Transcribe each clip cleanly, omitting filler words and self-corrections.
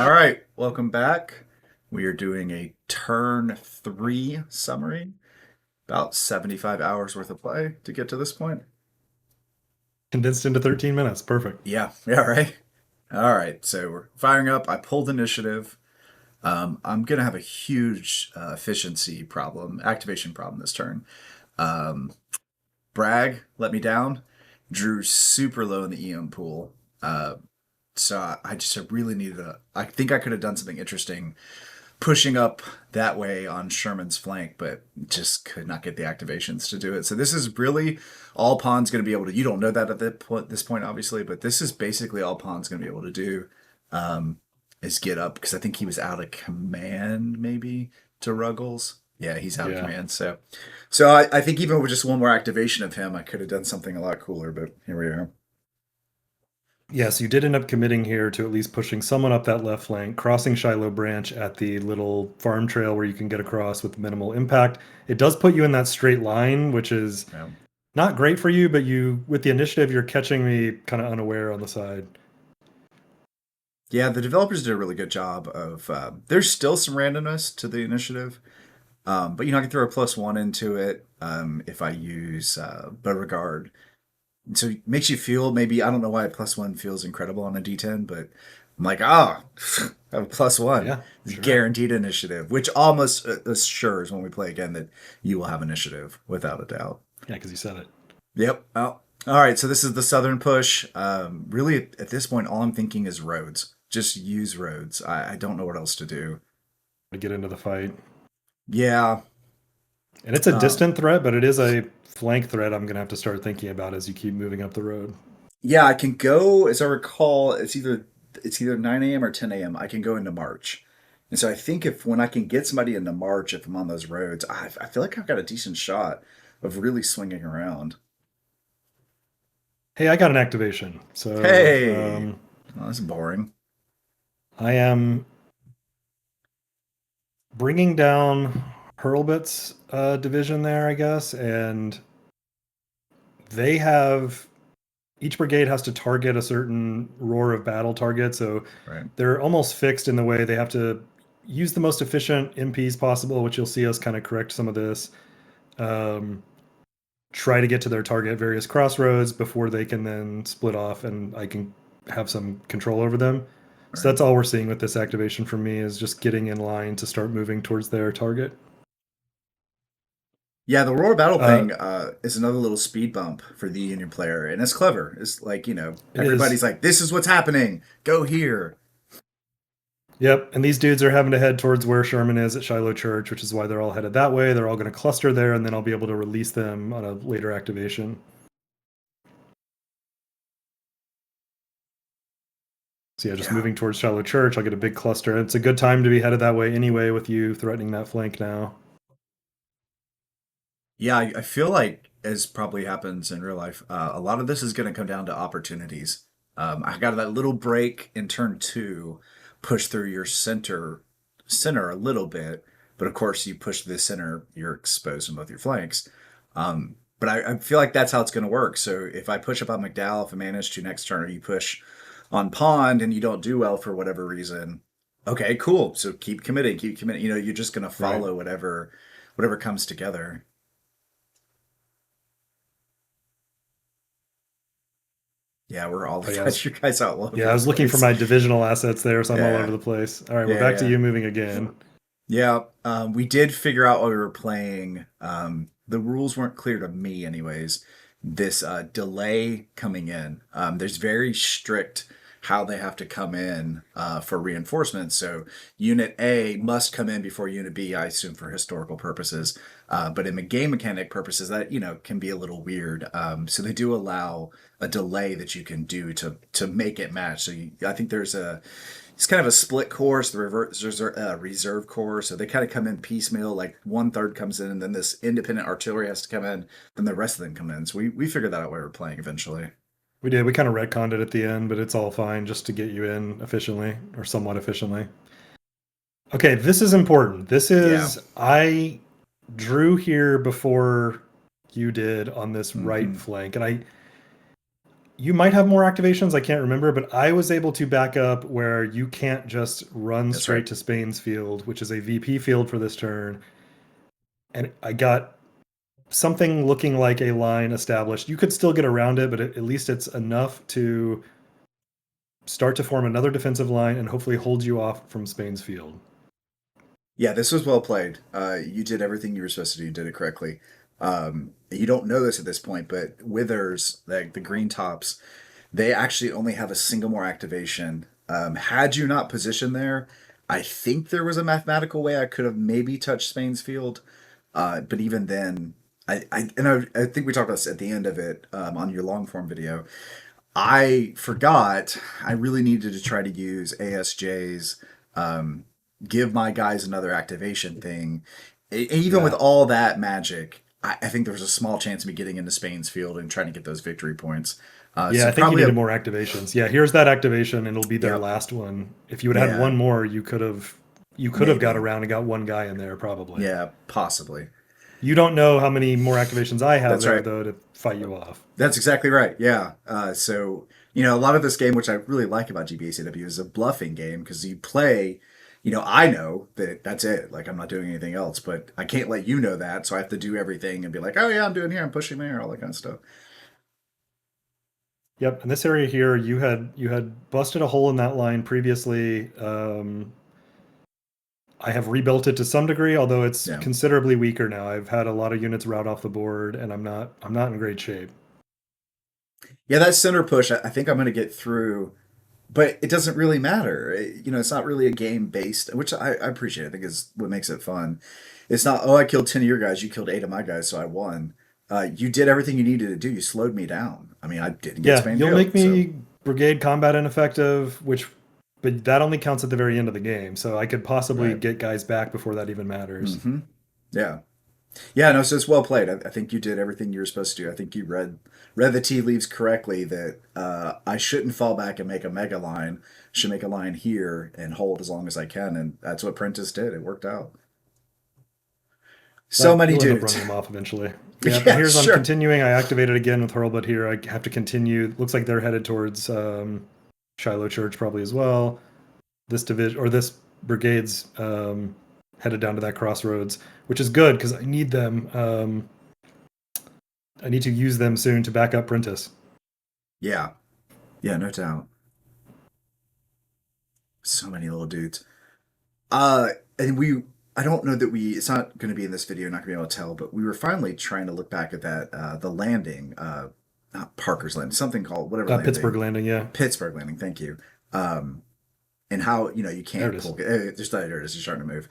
All right, welcome back. We are doing a turn 3 summary, about 75 hours worth of play to get to this point. Condensed into 13 minutes. Perfect. Yeah, right. All right, so we're firing up. I pulled initiative. I'm gonna have a huge efficiency problem, activation problem this turn. Um, Bragg let me down. Drew super low in the EM pool. So I really needed a. I think I could have done something interesting pushing up that way on Sherman's flank, but just could not get the activations to do it. So this is really all Pawn's going to be able to. You don't know that at this point, obviously, but this is basically all Pawn's going to be able to do is get up because I think he was out of command maybe to Ruggles. Yeah, he's out of Yeah. command. So I think even with just one more activation of him, I could have done something a lot cooler. But here we are. Yes, you did end up committing here to at least pushing someone up that left flank, crossing Shiloh Branch at the little farm trail where you can get across with minimal impact. It does put you in that straight line, which is Yeah. not great for you, but you, with the initiative, you're catching me kind of unaware on the side. Yeah, the developers did a really good job of. There's still some randomness to the initiative, but I can throw a +1 into it if I use Beauregard. So it makes you feel maybe I don't know why a +1 feels incredible on a D10, but I'm like, I have a +1. Yeah, It's sure. guaranteed initiative, which almost assures when we play again that you will have initiative without a doubt. Yeah, because you said it. Yep. Oh, all right. So this is the southern push. Really, at this point, all I'm thinking is roads. Just use roads. I don't know what else to do. To get into the fight. Yeah. And it's a Um, distant threat, but it is a flank threat I'm going to have to start thinking about as you keep moving up the road. yeah, I can go, as I recall, it's either 9 a.m. or 10 a.m. I can go into March. And so I think if when I can get somebody into March, if I'm on those roads, I feel like I've got a decent shot of really swinging around. Hey, I got an activation. So Hey, oh, that's boring. I am bringing down Hurlbut's division there, I guess, and they have each brigade has to target a certain roar of battle target, so Right. they're almost fixed in the way they have to use the most efficient MPs possible, which you'll see us kind of correct some of this. Um, Try to get to their target at various crossroads before they can then split off, and I can have some control over them. So Right. that's all we're seeing with this activation from me is just getting in line to start moving towards their target. Yeah, the Roar Battle Uh, thing is another little speed bump for the Union player, and it's clever. It's like, it is. everybody's like, this is what's happening. Go here. Yep, and these dudes are having to head towards where Sherman is at Shiloh Church, which is why they're all headed that way. They're all going to cluster there, and then I'll be able to release them on a later activation. So yeah, just Yeah. moving towards Shiloh Church, I'll get a big cluster. It's a good time to be headed that way anyway, with you threatening that flank now. Yeah, I feel like, as probably happens in real life, a lot of this is going to come down to opportunities. I got that little break in turn 2, push through your center a little bit, but of course you push the center, you're exposed on both your flanks. But I feel like that's how it's going to work. So if I push up on McDowell, if I manage to next turn, or you push on Pond and you don't do well for whatever reason, okay, cool. So keep committing, keep committing. You're just going to Right. follow whatever comes together. Yeah, we're all Oh yeah, got you guys all over yeah. I the was looking for place. my divisional assets there, so I'm all over Yeah, the place. All right, we're yeah, back to yeah, you moving again. yeah. We did figure out while we were playing. The rules weren't clear to me, anyways. This delay coming in. There's very strict how they have to come in for reinforcements. So Unit A must come in before Unit B, I assume for historical purposes. But in game mechanic purposes, that can be a little weird. So they do allow a delay that you can do to make it match. So I think it's kind of a split course, the reserve course. So they kind of come in piecemeal, like one third comes in, and then this independent artillery has to come in, then the rest of them come in. So we figured that out while we were playing eventually. We did. We kind of retconned it at the end, but it's all fine just to get you in efficiently or somewhat efficiently. Okay, this is important. This Yeah. is I drew here before you did on this right Mm-hmm. flank, and You might have more activations, I can't remember, but I was able to back up where you can't just run That's right. straight to Spain's field, which is a VP field for this turn. And I got something looking like a line established. You could still get around it, but at least it's enough to start to form another defensive line and hopefully hold you off from Spain's field. Yeah, this was well played. You did everything you were supposed to do. You did it correctly. You don't know this at this point, but Withers, like the green tops, they actually only have a single more activation. Had you not positioned there, I think there was a mathematical way I could have maybe touched Spain's field. But even then, I think we talked about this at the end of it on your long form video. I forgot I really needed to try to use ASJ's give my guys another activation thing. Even with Yeah. all that magic, I think there was a small chance of me getting into Spain's field and trying to get those victory points. Yeah, So I think you probably needed a more activations. Yeah, here's that activation, and it'll be their yep, last one. If you would have had yeah, one more, you could have got maybe, around and got one guy in there probably. yeah, possibly. You don't know how many more activations I have That's there right. though to fight you off. That's exactly right. Yeah. So a lot of this game, which I really like about GBACW, is a bluffing game because you play. I know that that's it. Like I'm not doing anything else, but I can't let you know that, so I have to do everything and be like, "Oh yeah, I'm doing here. I'm pushing there. All that kind of stuff." Yep, in this area here, you had busted a hole in that line previously. I have rebuilt it to some degree, although it's Yeah. considerably weaker now. I've had a lot of units route off the board, and I'm not in great shape. Yeah, that center push, I think I'm going to get through, but it doesn't really matter. It's not really a game based, which I appreciate. I think is what makes it fun. It's not, oh, I killed 10 of your guys, you killed 8 of my guys, so I won. You did everything you needed to do. You slowed me down. I mean, I didn't get Yeah, Spain you'll make field, so me brigade combat ineffective, but that only counts at the very end of the game. So I could possibly right. get guys back before that even matters. Mm-hmm. Yeah. Yeah, no, so it's well played. I think you did everything you were supposed to do. I think you read the tea leaves correctly that I shouldn't fall back and make a mega line. Should make a line here and hold as long as I can, and that's what Prentice did. It worked out. So But many you'll end up dudes. running them off eventually. Yeah, and Yeah, here's I'm sure. continuing. I activated again with Hurl, but here I have to continue. Looks like they're headed towards Shiloh Church probably as well. This division or this brigade's headed down to that crossroads, which is good because I need them. I need to use them soon to back up Prentice. Yeah, yeah, no doubt. So many little dudes. Uh, and I don't know that it's not going to be in this video, not going to be able to tell, but we were finally trying to look back at that, the landing, not Parker's Landing, something called, whatever Pittsburgh landing, Landing, yeah, Pittsburgh Landing, thank you. And how, you there it can't is. pull, there's there it is, it's starting to move.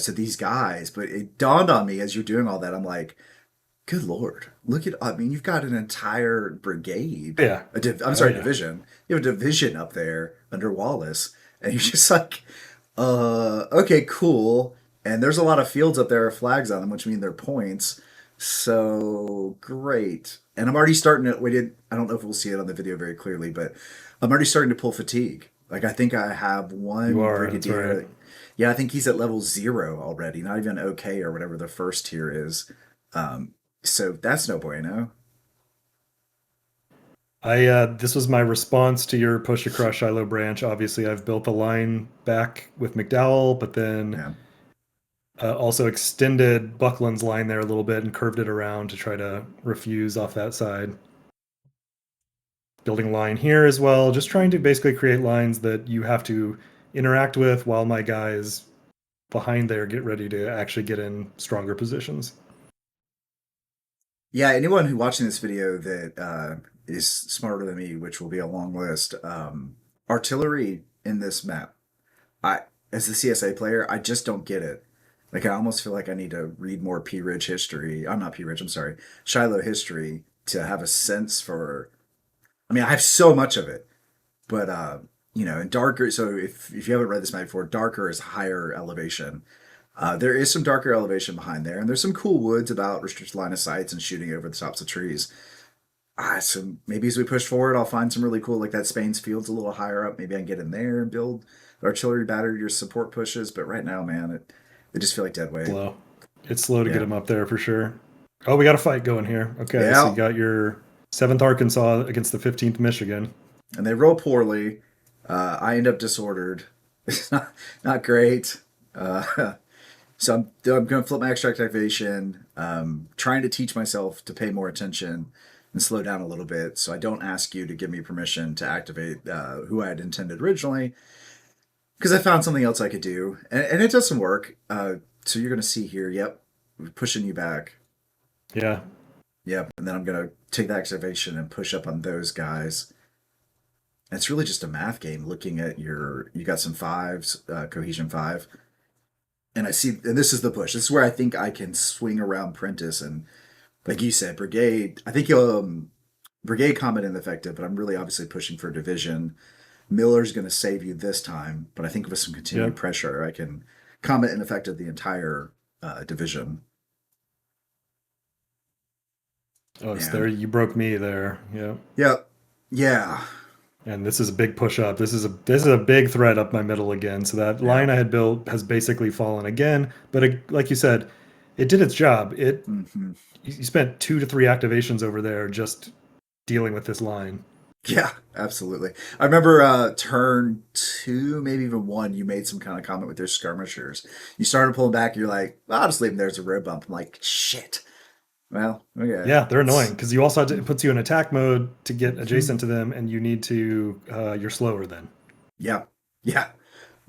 So these guys, but it dawned on me as you're doing all that, I'm like, good Lord, look at, I mean, you've got an entire brigade, Yeah, I'm oh sorry, yeah. division. You have a division up there under Wallace, and you're just like, okay, cool. And there's a lot of fields up there with flags on them, which mean they're points. So great. And I'm already starting to. I don't know if we'll see it on the video very clearly, but I'm already starting to pull fatigue. Like I think I have You one are. That's right. brigadier. Yeah, I think he's at level 0 already. Not even okay or whatever the first tier is. Um, so that's no bueno. I this was my response to your push across Shiloh Branch. Obviously, I've built the line back with McDowell, but then Yeah. also extended Buckland's line there a little bit and curved it around to try to refuse off that side. Building a line here as well, just trying to basically create lines that you have to interact with while my guys behind there get ready to actually get in stronger positions. Yeah, anyone who watching this video that is smarter than me, which will be a long list, artillery in this map, I as the CSA player, I just don't get it. Like I almost feel like I need to read more P Ridge history. I'm not P Ridge. I'm sorry, Shiloh history to have a sense for. I mean, I have so much of it, but in darker. So if you haven't read this map before, darker is higher elevation. There is some darker elevation behind there, and there's some cool woods about restricted line of sights and shooting over the tops of trees. So maybe as we push forward, I'll find some really cool, like that Spain's Field's a little higher up. Maybe I can get in there and build artillery battery your support pushes. But right now, man, they just feel like dead weight. Slow. It's slow to get Yeah. them up there for sure. Oh, we got a fight going here. Okay, so you Yeah. got your 7th Arkansas against the 15th Michigan. and they roll poorly. I end up disordered. It's not great. So I'm going to flip my extract activation, trying to teach myself to pay more attention and slow down a little bit so I don't ask you to give me permission to activate who I had intended originally because I found something else I could do. And it does some work. So you're going to see here, yep, pushing you back. Yeah. Yep. And then I'm going to take the activation and push up on those guys. And it's really just a math game looking at you got some fives, cohesion five. And I see, and this is the push. This is where I think I can swing around Prentice and, like you said, Brigade. I think Brigade combat ineffective, but I'm really obviously pushing for division. Miller's going to save you this time, but I think with some continued Yep. pressure, I can combat ineffective the entire division. Oh, so there And you broke me there. Yeah. yeah, yeah, And this is a big push up. This is a big threat up my middle again. So that yeah. line I had built has basically fallen again. But it, like you said, it did its job. It Hmm. You spent 2 to 3 activations over there just dealing with this line. Yeah, absolutely. I remember turn two, maybe even one, you made some kind of comment with your skirmishers. You started pulling back, you're like, well, I'll just leave them there as a road bump. I'm like, shit. Well, okay. Yeah, they're annoying It's, because you also it puts you in attack mode to get mhm. adjacent to them, and you need to you're slower then. Yeah, yeah,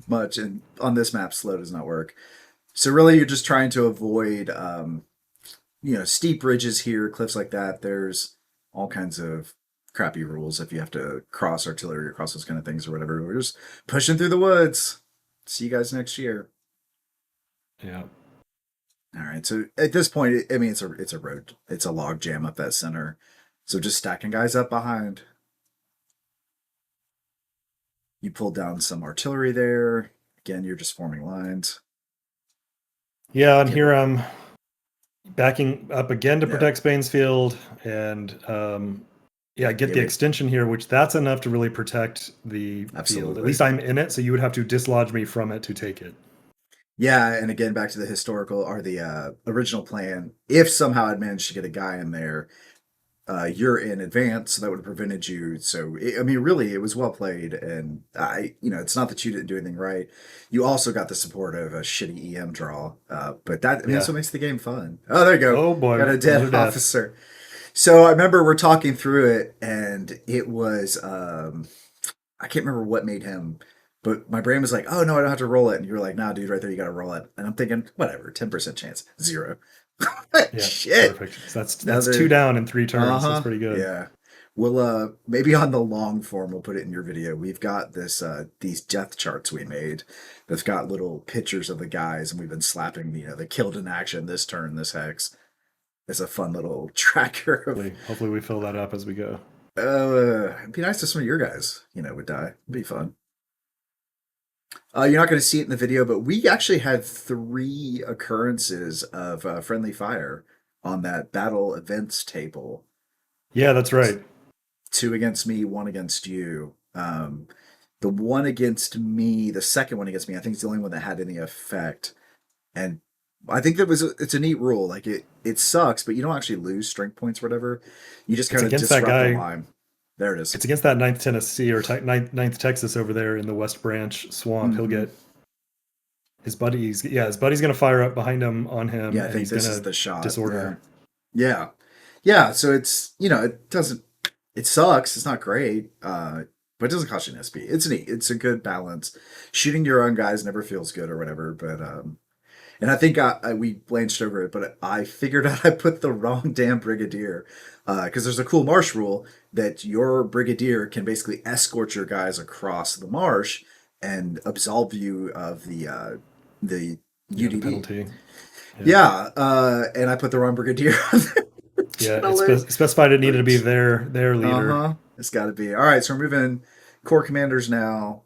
much. And on this map, slow does not work. So really, you're just trying to avoid, steep ridges here, cliffs like that. There's all kinds of crappy rules if you have to cross artillery or cross those kind of things or whatever. We're just pushing through the woods. See you guys next year. Yeah. All right. So at this point, I mean, it's a road, it's a log jam up that center. So just stacking guys up behind. You pull down some artillery there. Again, you're just forming lines. Yeah, and Get here I'm backing up again to yeah, protect Spain's field, and yeah, get yeah, the extension here, which that's enough to really protect the field. At absolutely. least I'm in it, so you would have to dislodge me from it to take it. Yeah, and again, back to the historical or the original plan. If somehow I'd managed to get a guy in there, you're in advance, so that would have prevented you. So, I mean, really, it was well played, and it's not that you didn't do anything right. You also got the support of a shitty EM draw, but that, I mean, that's Yeah. what makes the game fun. Oh, there you go, Oh boy, got a another dead death. officer. So I remember we're talking through it, and it was I can't remember what made him, but my brain was like, "Oh no, I don't have to roll it," and you were like, "Nah, dude, right there, you got to roll it." And I'm thinking, whatever, 10% chance, zero. Yeah, Shit. perfect. So that's two Another down in 3 turns. That's uh-huh. pretty good. Yeah. We'll maybe on the long form we'll put it in your video. We've got this these death charts we made that's got little pictures of the guys and we've been slapping, the killed in action this turn, this hex. It's a fun little tracker of Hopefully we fill that up as we go. it'd be nice if some of your guys, would die. It'd be fun. You're not going to see it in the video, but we actually had 3 occurrences of friendly fire on that battle events table. Yeah, that's right. 2 against me, 1 against you. The one against me, the second one against me, I think it's the only one that had any effect. And I think it's a neat rule. Like it sucks, but you don't actually lose strength points or whatever. You just It's kind of against that disrupt the guy. line. There it is. It's against that ninth Tennessee or ninth Texas over there in the West Branch swamp. He'll Hmm. get his buddies. Yeah, his buddy's gonna fire up behind him on him, Yeah, I and think he's this is gonna the shot. Yeah. disorder. Yeah. Yeah. So it's, it doesn't, it sucks. It's not great. But it doesn't cost you an SP. It's neat. It's a good balance. Shooting your own guys never feels good or whatever. But, and I think we blanched over it, but I figured out I put the wrong damn brigadier. Because there's a cool marsh rule that your brigadier can basically escort your guys across the marsh and absolve you of the Yeah, the UDD. penalty. Yeah, Yeah, and I put the wrong brigadier on there yeah. It originally. specified it needed to be But their leader. uh-huh, it's got to be. All right, so we're moving corps commanders now.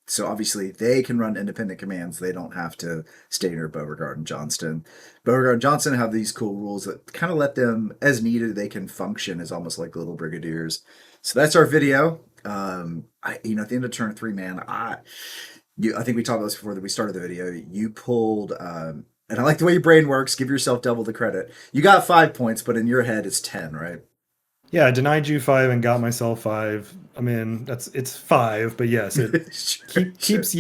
So obviously they can run independent commands. They don't have to stay near Beauregard and Johnston. Beauregard and Johnston have these cool rules that kind of let them, as needed, they can function as almost like little brigadiers. So that's our video. At the end of turn 3, man, I think we talked about this before that we started the video. You pulled, and I like the way your brain works. Give yourself double the credit. You got 5 points, but in your head it's 10, right? Yeah, I denied you five and got myself five. I mean, it's five, but yes, it Sure, sure. keeps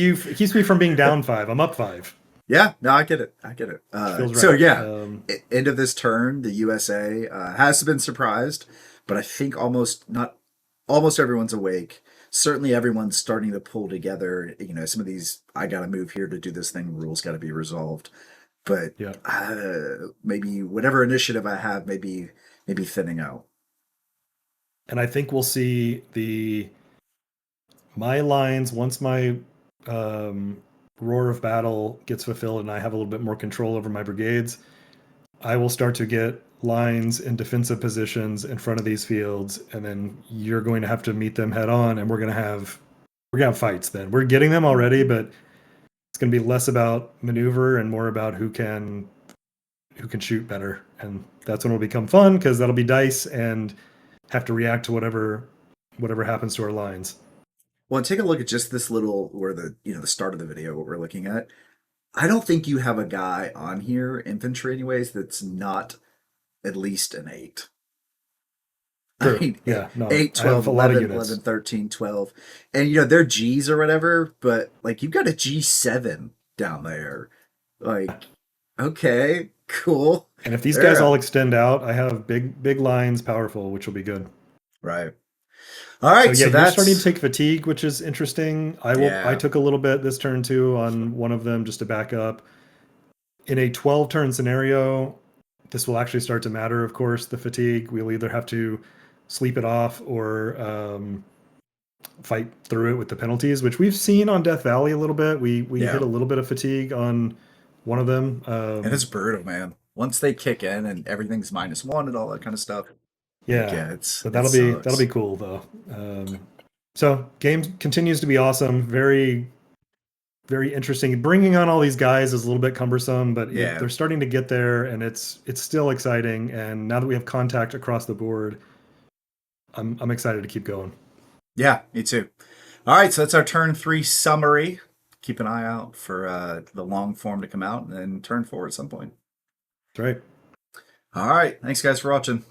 me from being down five. I'm up five, Yeah, no, I get it. I get it. which feels So right. yeah, end of this turn, the USA has been surprised, but I think almost not almost everyone's awake. Certainly, everyone's starting to pull together. You know, some of these I got to move here to do this thing. Rules got to be resolved. But Yeah, maybe whatever initiative I have, maybe thinning out. and I think we'll see the my lines once my um, roar of battle gets fulfilled and I have a little bit more control over my brigades. I will start to get lines in defensive positions in front of these fields, and then you're going to have to meet them head on, and we're gonna have fights. Then we're getting them already, but it's going to be less about maneuver and more about who can shoot better, and that's when it'll become fun because that'll be dice and have to react to whatever happens to our lines. Well, and take a look at just this little, where the start of the video, what we're looking at. I don't think you have a guy on here, infantry anyways, that's not at least an 8. I True. mean, Yeah. No, 8, I have 12, a lot of 11, 11, units. 13, 12. And, they're G's or whatever, but, like, you've got a G7 down there. Like, okay, cool. And if these guys all Yeah, extend out, I have big lines, powerful, which will be good. right. All So right, yeah, so you're starting to that's, take fatigue, which is interesting. I yeah, took a little bit this turn too on one of them just to back up. In a 12 turn scenario, this will actually start to matter, of course, the fatigue. We'll either have to sleep it off or fight through it with the penalties, which we've seen on Death Valley a little bit. We hit yeah. a little bit of fatigue on one of them. And it's brutal, man. Once they kick in and everything's -1 and all that kind of stuff, like, Yeah, yeah, but it that'll be sucks. cool though. So game continues to be awesome. Very interesting. Bringing on all these guys is a little bit cumbersome, but Yeah, they're starting to get there, and it's still exciting. And now that we have contact across the board, I'm excited to keep going. yeah, me too. All right, so that's our turn 3 summary. Keep an eye out for the long form to come out and then turn 4 at some point. That's right. All right, thanks guys for watching.